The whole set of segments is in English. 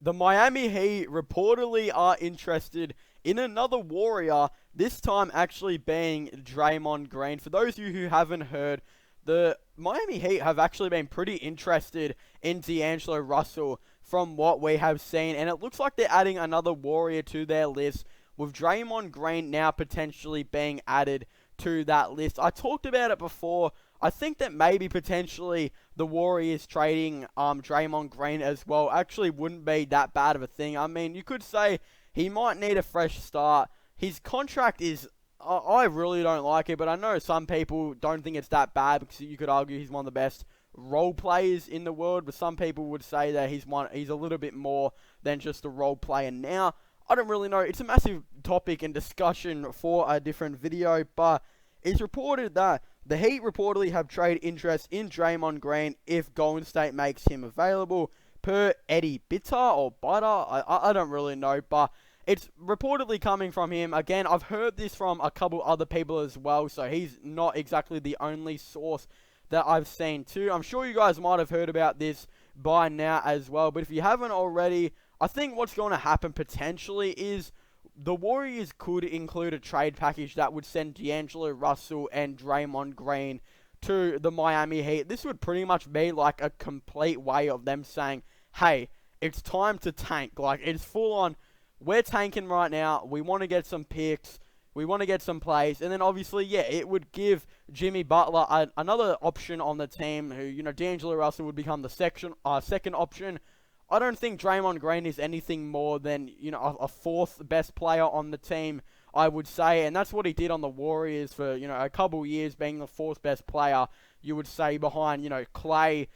The Miami Heat reportedly are interested in another Warrior, this time actually being Draymond Green. For those of you who haven't heard, the Miami Heat have actually been pretty interested in D'Angelo Russell from what we have seen, and it looks like they're adding another Warrior to their list, with Draymond Green now potentially being added to that list. I talked about it before. I think that maybe potentially the Warriors trading Draymond Green as well actually wouldn't be that bad of a thing. I mean, you could say he might need a fresh start. His contract is, I really don't like it, but I know some people don't think it's that bad because you could argue he's one of the best role players in the world, but some people would say that he's a little bit more than just a role player now. I don't really know. It's a massive topic and discussion for a different video, but it's reported that the Heat reportedly have trade interest in Draymond Green if Golden State makes him available, per Eddie Bitter or Butter. I don't really know, but it's reportedly coming from him. Again, I've heard this from a couple other people as well, so he's not exactly the only source that I've seen too. I'm sure you guys might have heard about this by now as well, but if you haven't already, I think what's going to happen potentially is the Warriors could include a trade package that would send D'Angelo Russell and Draymond Green to the Miami Heat. This would pretty much be like a complete way of them saying, hey, it's time to tank. Like, it's full on, we're tanking right now. We want to get some picks. We want to get some plays. And then obviously, yeah, it would give Jimmy Butler another option on the team who, D'Angelo Russell would become the second option. I don't think Draymond Green is anything more than, a fourth best player on the team, I would say. And that's what he did on the Warriors for, a couple years, being the fourth best player, you would say, behind, Klay,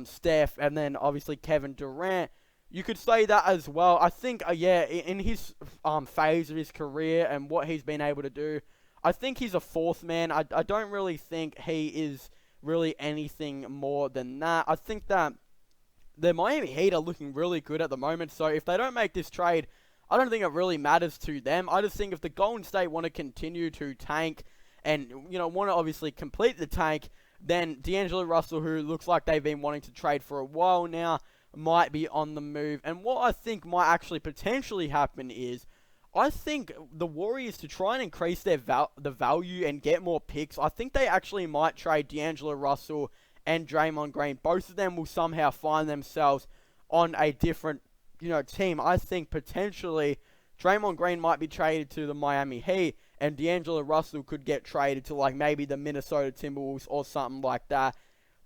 Steph, and then obviously Kevin Durant. You could say that as well. I think, in his phase of his career and what he's been able to do, I think he's a fourth man. I don't really think he is really anything more than that. I think that the Miami Heat are looking really good at the moment, so if they don't make this trade, I don't think it really matters to them. I just think if the Golden State want to continue to tank and, want to obviously complete the tank, then D'Angelo Russell, who looks like they've been wanting to trade for a while now, might be on the move. And what I think might actually potentially happen is, I think the Warriors, to try and increase their the value and get more picks, I think they actually might trade D'Angelo Russell and Draymond Green. Both of them will somehow find themselves on a different, team. I think potentially Draymond Green might be traded to the Miami Heat, and D'Angelo Russell could get traded to like maybe the Minnesota Timberwolves or something like that.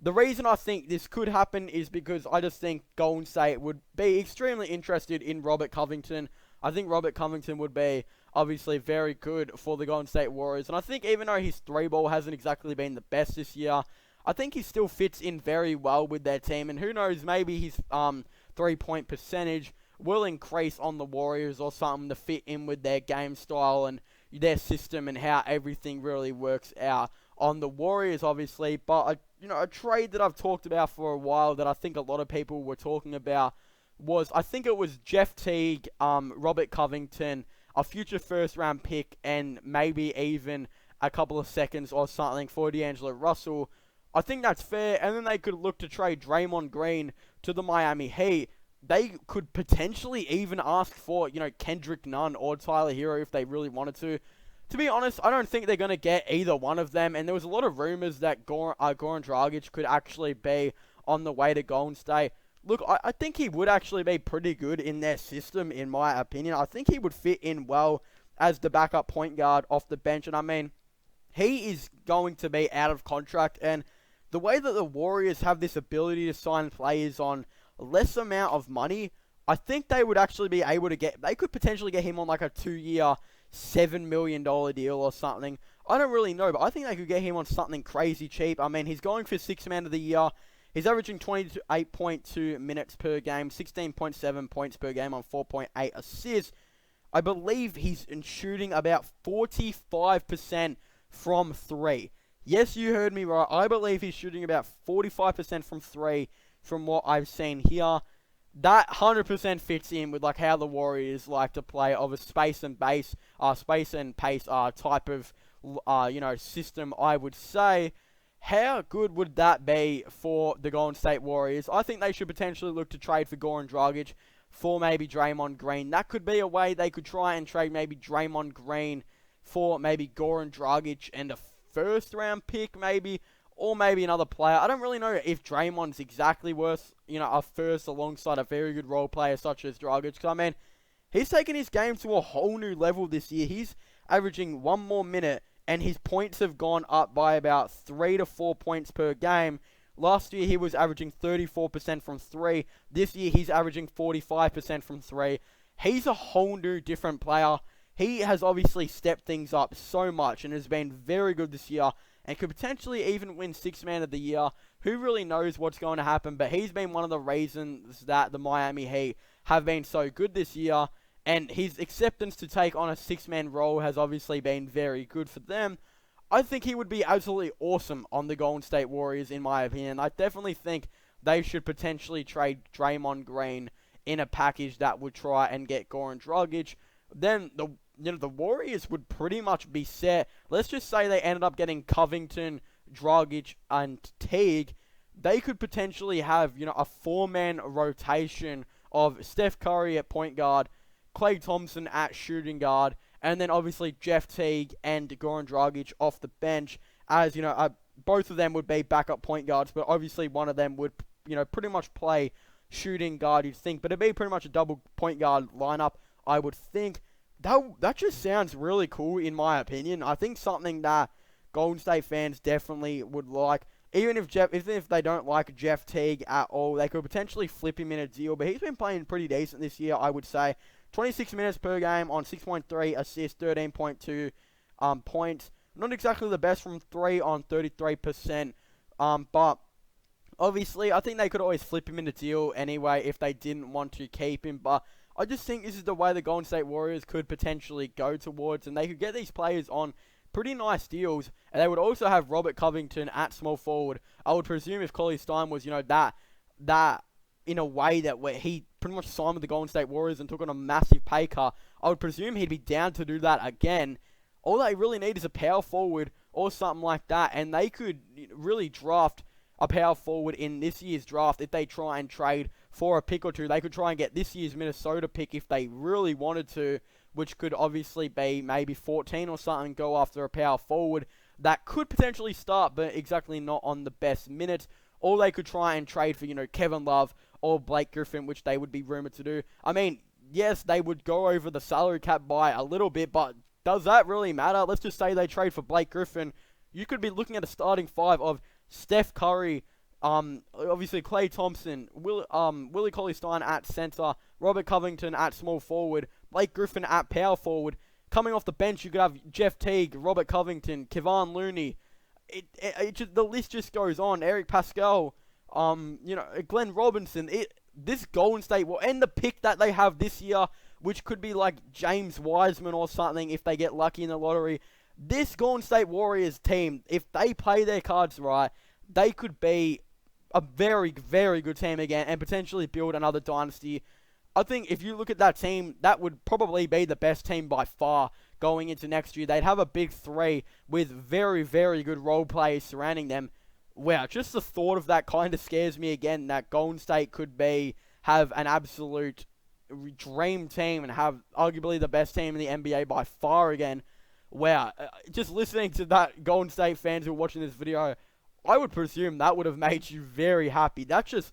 The reason I think this could happen is because I just think Golden State would be extremely interested in Robert Covington. I think Robert Covington would be obviously very good for the Golden State Warriors. And I think even though his three ball hasn't exactly been the best this year, I think he still fits in very well with their team. And who knows, maybe his 3-point percentage will increase on the Warriors or something to fit in with their game style and their system and how everything really works out on the Warriors, obviously. But, a trade that I've talked about for a while that I think a lot of people were talking about was, I think it was Jeff Teague, Robert Covington, a future first-round pick, and maybe even a couple of seconds or something for D'Angelo Russell. I think that's fair, and then they could look to trade Draymond Green to the Miami Heat. They could potentially even ask for, Kendrick Nunn or Tyler Hero if they really wanted to. To be honest, I don't think they're going to get either one of them, and there was a lot of rumors that Goran Dragic could actually be on the way to Golden State. Look, I think he would actually be pretty good in their system, in my opinion. I think he would fit in well as the backup point guard off the bench, and I mean, he is going to be out of contract, and the way that the Warriors have this ability to sign players on less amount of money, I think they would actually be able to they could potentially get him on like a 2-year, $7 million deal or something. I don't really know, but I think they could get him on something crazy cheap. I mean, he's going for 6th man of the year. He's averaging 28.2 minutes per game, 16.7 points per game on 4.8 assists. I believe he's shooting about 45% from 3. Yes, you heard me right. I believe he's shooting about 45% from 3 from what I've seen here. That 100% fits in with like how the Warriors like to play of a space and pace type of system, I would say. How good would that be for the Golden State Warriors? I think they should potentially look to trade for Goran Dragic for maybe Draymond Green. That could be a way they could try and trade maybe Draymond Green for maybe Goran Dragic and a first round pick maybe, or maybe another player. I don't really know if Draymond's exactly worth, a first alongside a very good role player such as Dragic. Because, I mean, he's taken his game to a whole new level this year. He's averaging one more minute, and his points have gone up by about 3 to 4 points per game. Last year, he was averaging 34% from 3. This year, he's averaging 45% from 3. He's a whole new different player. He has obviously stepped things up so much and has been very good this year and could potentially even win Sixth Man of the Year. Who really knows what's going to happen, but he's been one of the reasons that the Miami Heat have been so good this year, and his acceptance to take on a six-man role has obviously been very good for them. I think he would be absolutely awesome on the Golden State Warriors, in my opinion. I definitely think they should potentially trade Draymond Green in a package that would try and get Goran Dragic. Then the Warriors would pretty much be set. Let's just say they ended up getting Covington, Dragic, and Teague. They could potentially have, a four-man rotation of Steph Curry at point guard, Klay Thompson at shooting guard, and then obviously Jeff Teague and Goran Dragic off the bench. As, both of them would be backup point guards, but obviously one of them would, pretty much play shooting guard, you'd think. But it'd be pretty much a double point guard lineup, I would think. That just sounds really cool, in my opinion. I think something that Golden State fans definitely would like. Even if they don't like Jeff Teague at all, they could potentially flip him in a deal. But he's been playing pretty decent this year, I would say. 26 minutes per game on 6.3 assists, 13.2 points. Not exactly the best from 3 on 33%. But obviously, I think they could always flip him in a deal anyway if they didn't want to keep him. But I just think this is the way the Golden State Warriors could potentially go towards, and they could get these players on pretty nice deals, and they would also have Robert Covington at small forward. I would presume if Cauley Stein was, that in a way that where he pretty much signed with the Golden State Warriors and took on a massive pay cut, I would presume he'd be down to do that again. All they really need is a power forward or something like that, and they could really draft a power forward in this year's draft if they try and trade for a pick or two. They could try and get this year's Minnesota pick if they really wanted to, which could obviously be maybe 14 or something, go after a power forward that could potentially start, but exactly not on the best minutes. Or they could try and trade for, Kevin Love or Blake Griffin, which they would be rumored to do. I mean, yes, they would go over the salary cap by a little bit, but does that really matter? Let's just say they trade for Blake Griffin. You could be looking at a starting five of Steph Curry, obviously Klay Thompson, Willie Cauley-Stein at center, Robert Covington at small forward, Blake Griffin at power forward. Coming off the bench, you could have Jeff Teague, Robert Covington, Kevon Looney. The list just goes on. Eric Pascal, Glenn Robinson. This Golden State will end the pick that they have this year, which could be like James Wiseman or something if they get lucky in the lottery. This Golden State Warriors team, if they play their cards right, they could be a very, very good team again and potentially build another dynasty. I think if you look at that team, that would probably be the best team by far going into next year. They'd have a big three with very, very good role players surrounding them. Wow, just the thought of that kind of scares me again, that Golden State could have an absolute dream team and have arguably the best team in the NBA by far again. Wow, just listening to that, Golden State fans who are watching this video, I would presume that would have made you very happy. That's just,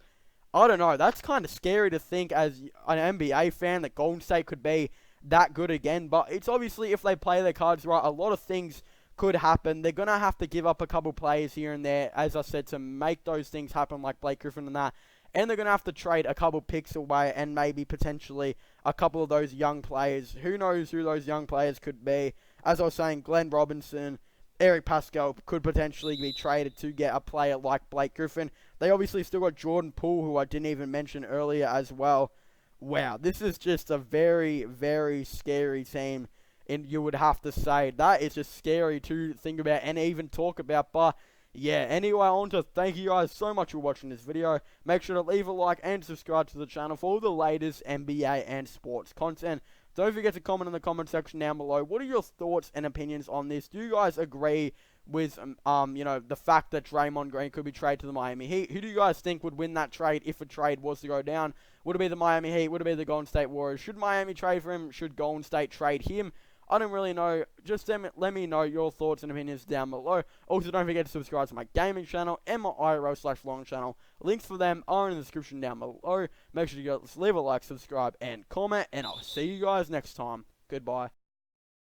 I don't know, that's kind of scary to think as an NBA fan that Golden State could be that good again. But it's obviously, if they play their cards right, a lot of things could happen. They're going to have to give up a couple players here and there, as I said, to make those things happen, like Blake Griffin and that. And they're going to have to trade a couple picks away and maybe potentially a couple of those young players. Who knows who those young players could be? As I was saying, Glenn Robinson, Eric Pascal could potentially be traded to get a player like Blake Griffin. They obviously still got Jordan Poole, who I didn't even mention earlier as well. Wow, this is just a very, very scary team, and you would have to say. That is just scary to think about and even talk about. But yeah, anyway, I want to thank you guys so much for watching this video. Make sure to leave a like and subscribe to the channel for all the latest NBA and sports content. Don't forget to comment in the comment section down below. What are your thoughts and opinions on this? Do you guys agree with the fact that Draymond Green could be traded to the Miami Heat. Who do you guys think would win that trade if a trade was to go down? Would it be the Miami Heat? Would it be the Golden State Warriors? Should Miami trade for him? Should Golden State trade him? I don't really know. Just let me know your thoughts and opinions down below. Also, don't forget to subscribe to my gaming channel and my IRL/long channel. Links for them are in the description down below. Make sure you guys leave a like, subscribe, and comment. And I'll see you guys next time. Goodbye.